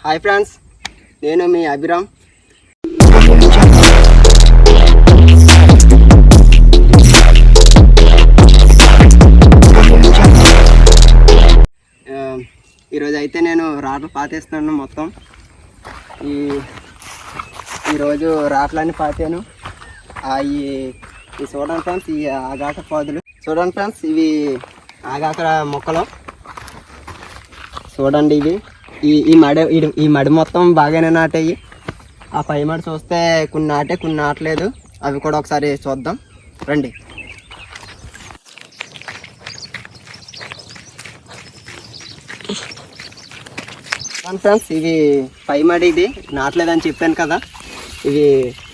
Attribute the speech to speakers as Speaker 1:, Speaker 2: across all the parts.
Speaker 1: Hi friends, నేను మీ అభిరామ్. ఈరోజు అయితే నేను రాట్లు పాతేస్తున్నాను. మొత్తం ఈరోజు రాట్లన్నీ పాతాను. ఈ చూడండి ఫ్రెండ్స్, ఈ ఆగాక పాదులు చూడండి ఫ్రెండ్స్, ఇవి ఆగాక మొక్కలు చూడండి. ఇవి ఈ మడి మొత్తం బాగానే నాటాయి. ఆ పై మడి చూస్తే కొన్ని నాటే, కొన్ని నాటలేదు. అవి కూడా ఒకసారి చూద్దాం రండి. ఫ్రెండ్స్, ఇవి పై మడి ఇది నాటలేదని చెప్పాను కదా. ఇవి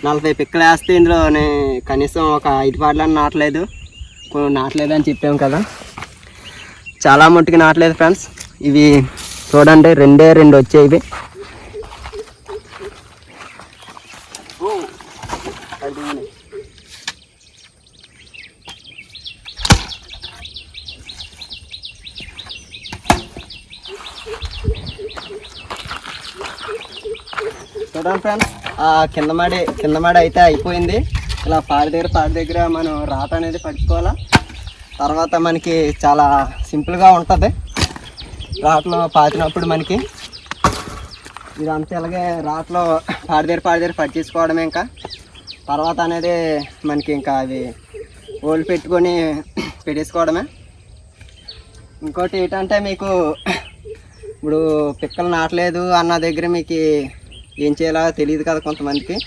Speaker 1: 40 పిక్కలు వేస్తే ఇందులోనే కనీసం ఒక 5 పాటలను నాటలేదు. నాటలేదని చెప్పాము కదా, చాలా మట్టుకు నాటలేదు ఫ్రెండ్స్. ఇవి చూడండి, 2 వచ్చాయి. ఇవి చూడండి ఫ్రెండ్స్, కింద మడి అయితే అయిపోయింది. ఇలా పాడి దగ్గర మనం రాట అనేది పట్టుకోవాలా. తర్వాత మనకి చాలా సింపుల్గా ఉంటుంది రాట్లో పాతినప్పుడు. మనకి ఇదంతా ఇలాగే రాట్లో పాడి దగ్గర పట్టించుకోవడమే. ఇంకా తర్వాత అనేది మనకి ఇంకా అవి ఓళ్ళు పెట్టుకొని పెట్టేసుకోవడమే. ఇంకోటి ఏంటంటే, మీకు ఇప్పుడు పిక్కలు నాటలేదు అన్న దగ్గర మీకు ఏం చేయాలో తెలియదు కదా కొంతమందికి.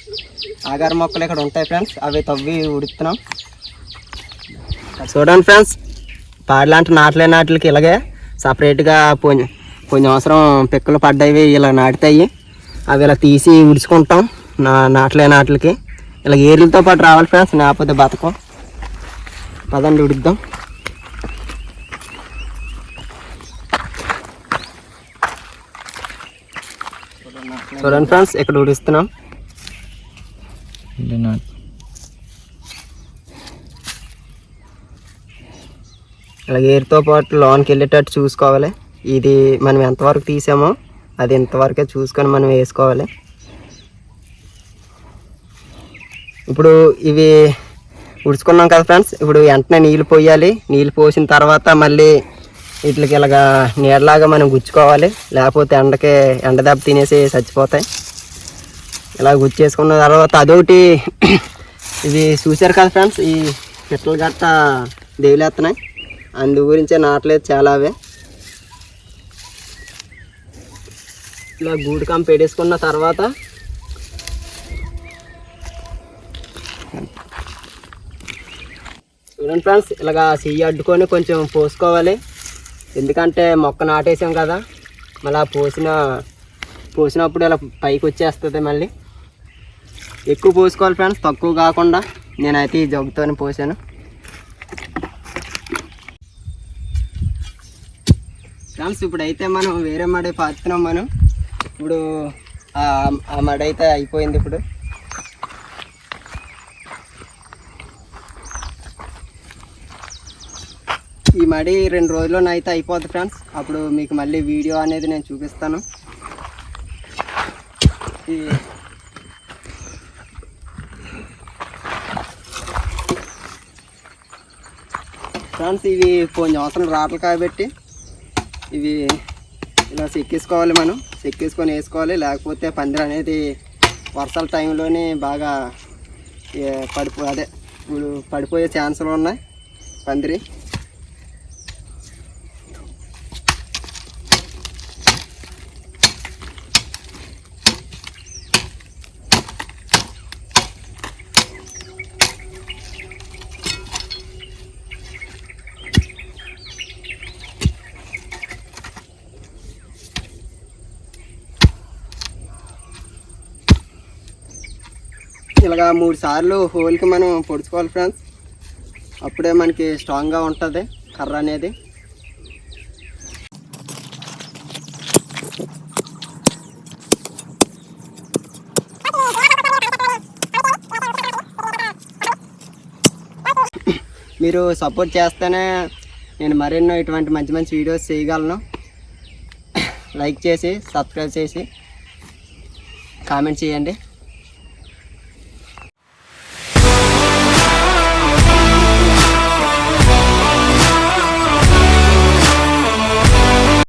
Speaker 1: ఆగార మొక్కలు ఇక్కడ ఉంటాయి ఫ్రెండ్స్, అవి తవ్వి ఉడుతున్నాం. చూడండి ఫ్రెండ్స్, పాడలాంటి నాటలేని నాటికి ఇలాగే సపరేట్గా కొంచెం అవసరం పిక్కలు పడ్డాయి, ఇలా నాటుతాయి. అవి ఇలా తీసి ఉడుచుకుంటాం. నాటలేని నాటికి ఇలా ఏర్లతో పాటు రావాలి ఫ్రెండ్స్, లేకపోతే బతకం. పదండి ఉడుద్దాం. చూడండి ఫ్రెండ్స్, ఇక్కడ ఉడిస్తున్నాం. ఇలా ఏరుతో పాటు లోన్కి వెళ్ళేటట్టు చూసుకోవాలి. ఇది మనం ఎంతవరకు తీసామో అది ఇంతవరకే చూసుకొని మనం వేసుకోవాలి. ఇప్పుడు ఇవి ఉడుచుకున్నాం కదా ఫ్రెండ్స్, ఇప్పుడు వెంటనే నీళ్ళు పోయాలి. నీళ్ళు పోసిన తర్వాత మళ్ళీ వీటికి ఇలాగా నీడలాగా మనం గుచ్చుకోవాలి, లేకపోతే ఎండ దెబ్బ తినేసి చచ్చిపోతాయి. ఇలా గుచ్చేసుకున్న తర్వాత అదొకటి, ఇవి చూశారు కదా ఫ్రెండ్స్, ఈ పిట్టలు గట్ట దేవులేస్తున్నాయి. అందు గురించే నాటలేదు చాలా. అవే ఇలా గూడు కంప పెట్టేసుకున్న తర్వాత చూడండి ఫ్రెండ్స్, ఇలాగా చెయ్యి అడ్డుకొని కొంచెం పోసుకోవాలి. ఎందుకంటే మొక్క నాటేసాం కదా, మళ్ళీ పోసినప్పుడు ఇలా పైకి వచ్చేస్తుంది. మళ్ళీ ఎక్కువ పోసుకోవాలి ఫ్రెండ్స్, తక్కువ కాకుండా. నేనైతే ఈ జగ్గుతోనే పోసాను ఫ్రెండ్స్. ఇప్పుడైతే మనం వేరే మడి పాతున్నాం. మనం ఇప్పుడు ఆ మడి అయితే అయిపోయింది. ఇప్పుడు ఈ మడి 2 రోజుల్లోనే అయితే అయిపోద్ది ఫ్రెండ్స్. అప్పుడు మీకు మళ్ళీ వీడియో అనేది నేను చూపిస్తాను. ఫ్రెండ్స్, ఇవి కొంచెం అవసరం రాటలు కాబట్టి ఇవి ఇలా చెక్కేసుకోవాలి. మనం చెక్కేసుకొని వేసుకోవాలి, లేకపోతే పందిరి అనేది వర్షాల టైంలోనే బాగా పడిపోయే ఛాన్సులు ఉన్నాయి పందిరి. ఇలాగా 3 సార్లు హోల్కి మనం పొడుచుకోవాలి ఫ్రెండ్స్. అప్పుడే మనకి స్ట్రాంగ్గా ఉంటుంది కర్ర అనేది. మీరు సపోర్ట్ చేస్తేనే నేను మరెన్నో ఇటువంటి మంచి మంచి వీడియోస్ చేయగలను. లైక్ చేసి సబ్స్క్రైబ్ చేసి కామెంట్ చేయండి.